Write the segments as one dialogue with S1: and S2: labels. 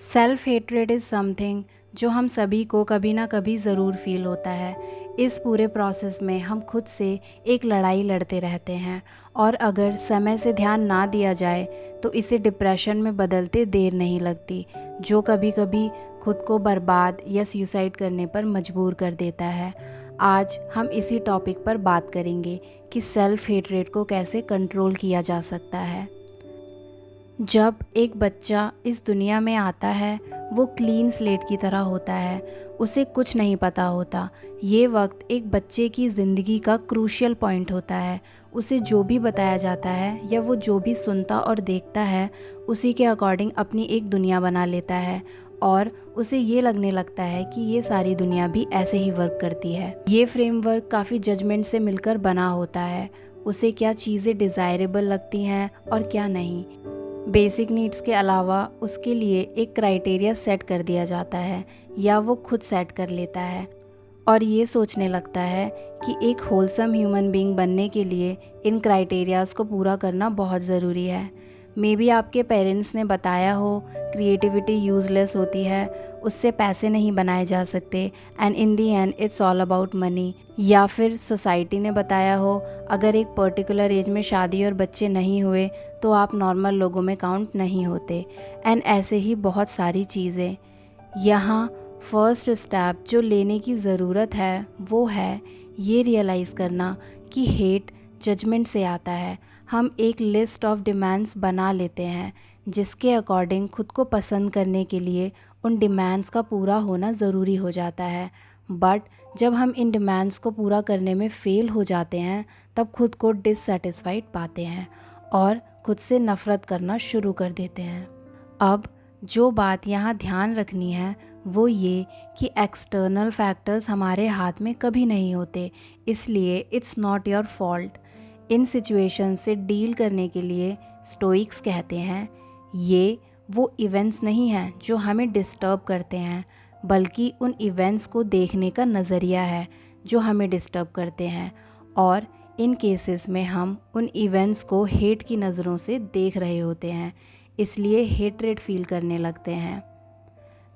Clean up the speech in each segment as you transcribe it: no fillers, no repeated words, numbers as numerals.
S1: Self hatred is something जो हम सभी को कभी ना कभी ज़रूर फील होता है। इस पूरे प्रोसेस में हम खुद से एक लड़ाई लड़ते रहते हैं और अगर समय से ध्यान ना दिया जाए तो इसे डिप्रेशन में बदलते देर नहीं लगती, जो कभी कभी खुद को बर्बाद या सुसाइड करने पर मजबूर कर देता है। आज हम इसी टॉपिक पर बात करेंगे कि सेल्फ हेट्रेड को कैसे कंट्रोल किया जा सकता है। जब एक बच्चा इस दुनिया में आता है वो क्लीन स्लेट की तरह होता है, उसे कुछ नहीं पता होता। ये वक्त एक बच्चे की ज़िंदगी का क्रूशियल पॉइंट होता है। उसे जो भी बताया जाता है या वो जो भी सुनता और देखता है उसी के अकॉर्डिंग अपनी एक दुनिया बना लेता है और उसे ये लगने लगता है कि ये सारी दुनिया भी ऐसे ही वर्क करती है। ये फ्रेमवर्क काफ़ी जजमेंट से मिलकर बना होता है। उसे क्या चीज़ें डिज़ायरेबल लगती हैं और क्या नहीं। बेसिक नीड्स के अलावा उसके लिए एक क्राइटेरिया सेट कर दिया जाता है या वो खुद सेट कर लेता है और ये सोचने लगता है कि एक होलसम ह्यूमन बीइंग बनने के लिए इन क्राइटेरियाज़ को पूरा करना बहुत ज़रूरी है। मे बी आपके पेरेंट्स ने बताया हो क्रिएटिविटी यूज़लेस होती है, उससे पैसे नहीं बनाए जा सकते and in the and it's all about money. या फिर सोसाइटी ने बताया हो अगर एक पर्टिकुलर एज में शादी और बच्चे नहीं हुए तो आप नॉर्मल लोगों में काउंट नहीं होते एंड ऐसे ही बहुत सारी चीज़ें। यहाँ फर्स्ट स्टेप जो लेने की ज़रूरत है वो है ये रियलाइज़ करना कि हेट जजमेंट से आता है। हम एक लिस्ट ऑफ डिमांड्स बना लेते हैं जिसके अकॉर्डिंग खुद को पसंद करने के लिए उन डिमांड्स का पूरा होना ज़रूरी हो जाता है। बट जब हम इन डिमांड्स को पूरा करने में फ़ेल हो जाते हैं तब खुद को डिससेटिस्फाइड पाते हैं और खुद से नफ़रत करना शुरू कर देते हैं। अब जो बात यहाँ ध्यान रखनी है वो ये कि एक्सटर्नल फैक्टर्स हमारे हाथ में कभी नहीं होते, इसलिए it's not your fault. In situation से डील करने के लिए स्टोइक्स कहते हैं ये वो इवेंट्स नहीं हैं जो हमें डिस्टर्ब करते हैं, बल्कि उन इवेंट्स को देखने का नज़रिया है जो हमें डिस्टर्ब करते हैं। और इन केसेस में हम उन इवेंट्स को हेट की नज़रों से देख रहे होते हैं, इसलिए हेट्रेड फील करने लगते हैं।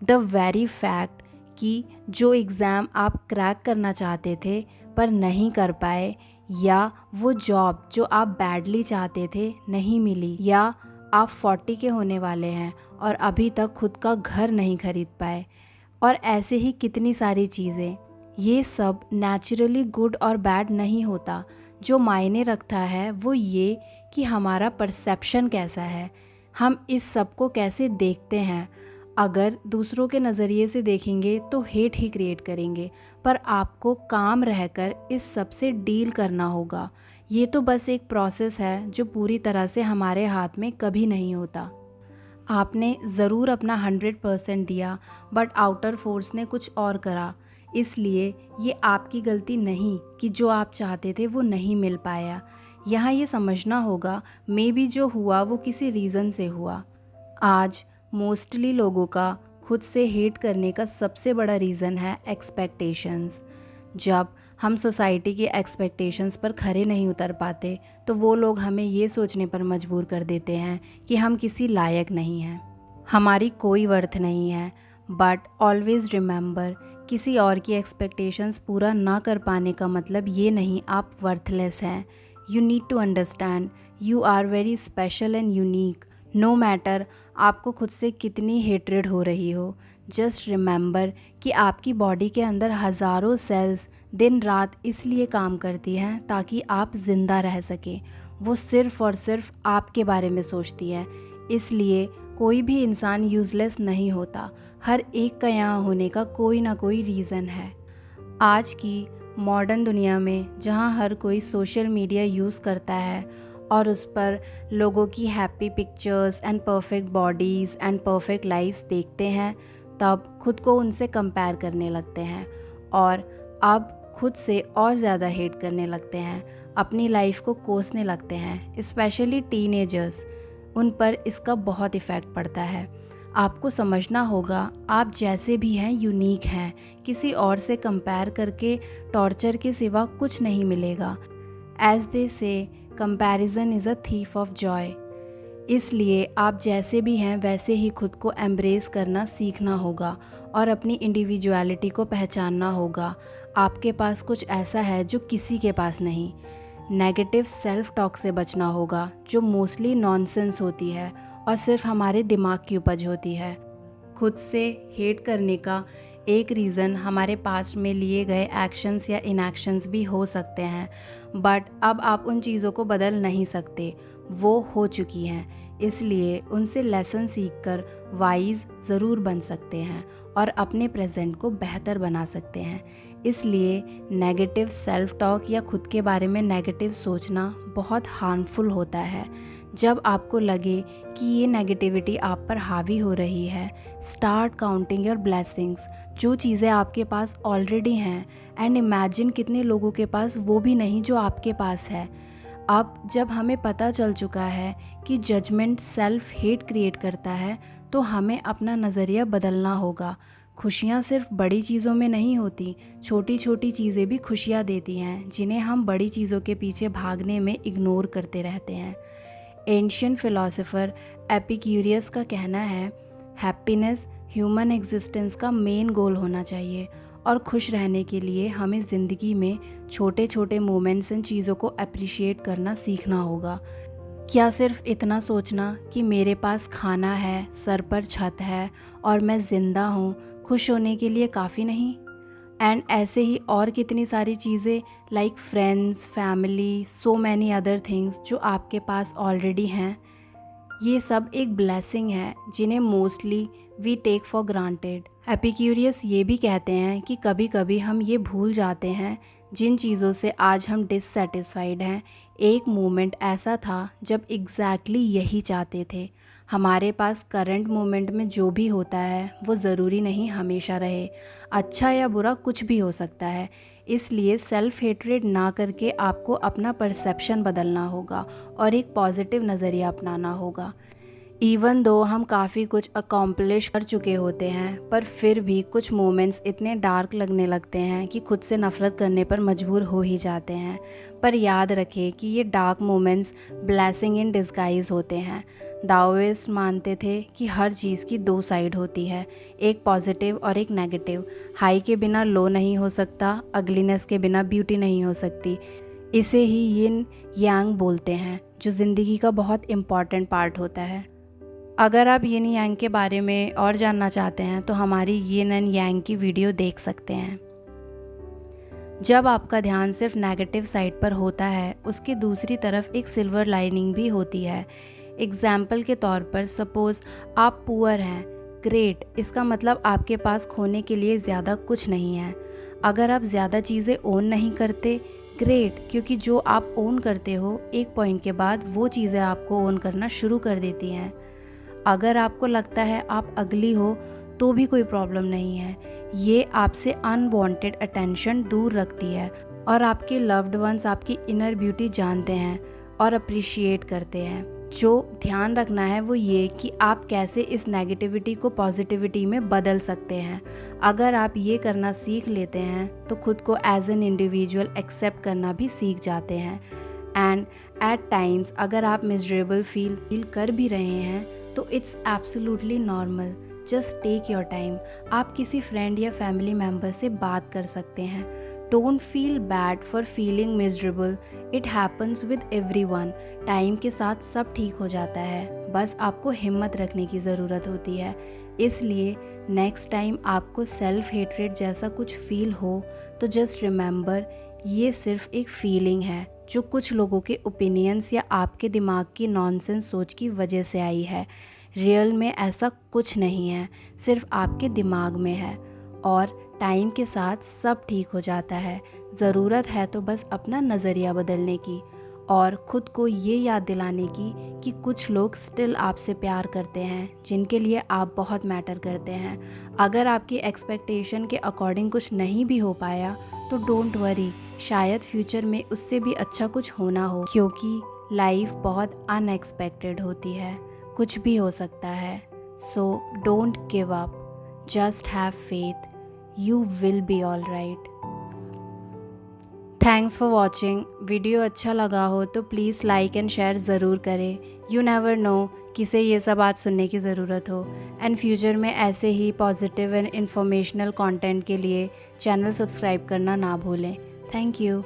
S1: द वेरी फैक्ट कि जो एग्ज़ाम आप क्रैक करना चाहते थे पर नहीं कर पाए, या वो जॉब जो आप बैडली चाहते थे नहीं मिली, या आप 40 के होने वाले हैं और अभी तक खुद का घर नहीं खरीद पाए, और ऐसे ही कितनी सारी चीज़ें। ये सब नेचुरली गुड और बैड नहीं होता। जो मायने रखता है वो ये कि हमारा परसेप्शन कैसा है, हम इस सब को कैसे देखते हैं। अगर दूसरों के नज़रिए से देखेंगे तो हेट ही क्रिएट करेंगे, पर आपको काम रहकर इस सब से डील करना होगा। ये तो बस एक प्रोसेस है जो पूरी तरह से हमारे हाथ में कभी नहीं होता। आपने ज़रूर अपना 100% दिया बट आउटर फोर्स ने कुछ और करा, इसलिए ये आपकी गलती नहीं कि जो आप चाहते थे वो नहीं मिल पाया। यहाँ ये समझना होगा मे बी जो हुआ वो किसी रीज़न से हुआ। आज मोस्टली लोगों का खुद से हेट करने का सबसे बड़ा रीज़न है एक्सपेक्टेशंस। जब हम सोसाइटी के एक्सपेक्टेशंस पर खरे नहीं उतर पाते तो वो लोग हमें ये सोचने पर मजबूर कर देते हैं कि हम किसी लायक नहीं हैं, हमारी कोई वर्थ नहीं है। बट ऑलवेज़ रिमेंबर, किसी और की एक्सपेक्टेशंस पूरा ना कर पाने का मतलब ये नहीं आप वर्थलेस हैं। You need to understand you are very special and unique. No matter आपको खुद से कितनी हेट्रेड हो रही हो, जस्ट रिमेंबर कि आपकी बॉडी के अंदर हज़ारों सेल्स दिन रात इसलिए काम करती हैं ताकि आप ज़िंदा रह सकें। वो सिर्फ़ और सिर्फ आपके बारे में सोचती है, इसलिए कोई भी इंसान यूज़लेस नहीं होता। हर एक का यहाँ होने का कोई ना कोई रीज़न है। आज की मॉडर्न दुनिया में जहाँ हर कोई सोशल मीडिया यूज़ करता है और उस पर लोगों की happy pictures and perfect bodies and perfect lifes देखते हैं, तब खुद को उनसे कंपेयर करने लगते हैं और अब खुद से और ज़्यादा हेट करने लगते हैं, अपनी लाइफ को कोसने लगते हैं। स्पेशली टीनेजर्स, उन पर इसका बहुत इफ़ेक्ट पड़ता है। आपको समझना होगा आप जैसे भी हैं यूनिक हैं, किसी और से कंपेयर करके टॉर्चर के सिवा कुछ नहीं मिलेगा। एज दे से comparison is a thief of Joy. इसलिए आप जैसे भी हैं वैसे ही खुद को एम्ब्रेस करना सीखना होगा और अपनी इंडिविजुअलिटी को पहचानना होगा। आपके पास कुछ ऐसा है जो किसी के पास नहीं। नेगेटिव सेल्फ टॉक से बचना होगा जो मोस्टली नॉनसेंस होती है और सिर्फ हमारे दिमाग की उपज होती है। खुद से हेट करने का एक रीज़न हमारे पास्ट में लिए गए एक्शंस या इनएक्शंस भी हो सकते हैं, बट अब आप उन चीज़ों को बदल नहीं सकते, वो हो चुकी हैं। इसलिए उनसे लेसन सीखकर वाइज ज़रूर बन सकते हैं और अपने प्रेजेंट को बेहतर बना सकते हैं। इसलिए नेगेटिव सेल्फ टॉक या खुद के बारे में नेगेटिव सोचना बहुत हार्मफुल होता है। जब आपको लगे कि ये नेगेटिविटी आप पर हावी हो रही है, स्टार्ट काउंटिंग योर ब्लेसिंग्स, जो चीज़ें आपके पास ऑलरेडी हैं, एंड इमेजिन कितने लोगों के पास वो भी नहीं जो आपके पास है। अब जब हमें पता चल चुका है कि जजमेंट सेल्फ हेट क्रिएट करता है, तो हमें अपना नज़रिया बदलना होगा। खुशियाँ सिर्फ बड़ी चीज़ों में नहीं होती, छोटी छोटी चीज़ें भी खुशियाँ देती हैं जिन्हें हम बड़ी चीज़ों के पीछे भागने में इग्नोर करते रहते हैं। एंशियंट फिलोसोफर एपिक्यूरियस का कहना है, हैप्पीनेस ह्यूमन एग्जिस्टेंस का मेन गोल होना चाहिए और खुश रहने के लिए हमें ज़िंदगी में छोटे छोटे मोमेंट्स एंड चीज़ों को अप्रिशिएट करना सीखना होगा। क्या सिर्फ इतना सोचना कि मेरे पास खाना है, सर पर छत है और मैं ज़िंदा हूँ, खुश होने के लिए काफ़ी नहीं? एंड ऐसे ही और कितनी सारी चीज़ें like friends, family, so many other things जो आपके पास ऑलरेडी हैं। ये सब एक ब्लेसिंग है जिन्हें mostly we take for granted. Epicurious ये भी कहते हैं कि कभी कभी हम ये भूल जाते हैं जिन चीज़ों से आज हम डिससेटिस्फाइड हैं, एक मोमेंट ऐसा था जब एग्जैक्टली यही चाहते थे। हमारे पास करंट मोमेंट में जो भी होता है वो ज़रूरी नहीं हमेशा रहे, अच्छा या बुरा कुछ भी हो सकता है। इसलिए सेल्फ हेट्रेड ना करके आपको अपना परसेप्शन बदलना होगा और एक पॉजिटिव नज़रिया अपनाना होगा। इवन दो हम काफ़ी कुछ अकॉम्प्लिश कर चुके होते हैं, पर फिर भी कुछ मोमेंट्स इतने डार्क लगने लगते हैं कि खुद से नफ़रत करने पर मजबूर हो ही जाते हैं। पर याद रखें कि ये dark moments blessing in disguise होते हैं। दाओइस्ट मानते थे कि हर चीज़ की दो साइड होती है, एक पॉजिटिव और एक नेगेटिव। हाई के बिना लो नहीं हो सकता, अगलीनेस के बिना ब्यूटी नहीं हो सकती। इसे ही यिन यांग बोलते हैं, जो ज़िंदगी का बहुत इम्पॉर्टेंट पार्ट होता है। अगर आप यिन यांग के बारे में और जानना चाहते हैं तो हमारी यिन एंड यांग की वीडियो देख सकते हैं। जब आपका ध्यान सिर्फ नेगेटिव साइड पर होता है, उसकी दूसरी तरफ एक सिल्वर लाइनिंग भी होती है। एग्जाम्पल के तौर पर सपोज़ आप पुअर हैं, ग्रेट, इसका मतलब आपके पास खोने के लिए ज़्यादा कुछ नहीं है। अगर आप ज़्यादा चीज़ें ओन नहीं करते, ग्रेट, क्योंकि जो आप ओन करते हो एक पॉइंट के बाद वो चीज़ें आपको ओन करना शुरू कर देती हैं। अगर आपको लगता है आप अगली हो तो भी कोई प्रॉब्लम नहीं है, ये आपसे अनवांटेड अटेंशन दूर रखती है और आपके लव्ड वंस आपकी इनर ब्यूटी जानते हैं और अप्रिशिएट करते हैं। जो ध्यान रखना है वो ये कि आप कैसे इस नेगेटिविटी को पॉजिटिविटी में बदल सकते हैं। अगर आप ये करना सीख लेते हैं तो खुद को एज एन इंडिविजुअल एक्सेप्ट करना भी सीख जाते हैं। एंड एट टाइम्स अगर आप मिजरेबल फील कर भी रहे हैं तो it's absolutely normal, just take your time. आप किसी फ्रेंड या फैमिली मेम्बर से बात कर सकते हैं। Don't feel bad for feeling miserable, it happens with everyone. Time के साथ सब ठीक हो जाता है, बस आपको हिम्मत रखने की ज़रूरत होती है। इसलिए नेक्स्ट टाइम आपको सेल्फ हेट्रेड जैसा कुछ फील हो तो जस्ट रिमेंबर, ये सिर्फ एक फीलिंग है जो कुछ लोगों के ओपिनियंस या आपके दिमाग की नॉनसेंस सोच की वजह से आई है। रियल में ऐसा कुछ नहीं है, सिर्फ आपके दिमाग में है और टाइम के साथ सब ठीक हो जाता है। ज़रूरत है तो बस अपना नज़रिया बदलने की और ख़ुद को ये याद दिलाने की कि कुछ लोग स्टिल आपसे प्यार करते हैं, जिनके लिए आप बहुत मैटर करते हैं। अगर आपकी एक्सपेक्टेशन के अकॉर्डिंग कुछ नहीं भी हो पाया तो डोंट वरी, शायद फ्यूचर में उससे भी अच्छा कुछ होना हो, क्योंकि लाइफ बहुत अनएक्सपेक्टेड होती है, कुछ भी हो सकता है। So don't give up, just have faith, you will be all right. Thanks for watching. Video अच्छा लगा हो तो प्लीज़ लाइक एंड शेयर ज़रूर करें। यू नेवर नो किसे ये सब आज सुनने की ज़रूरत हो। एंड फ्यूचर में ऐसे ही पॉजिटिव एंड इंफॉर्मेशनल कंटेंट के लिए चैनल सब्सक्राइब करना ना भूलें। Thank you.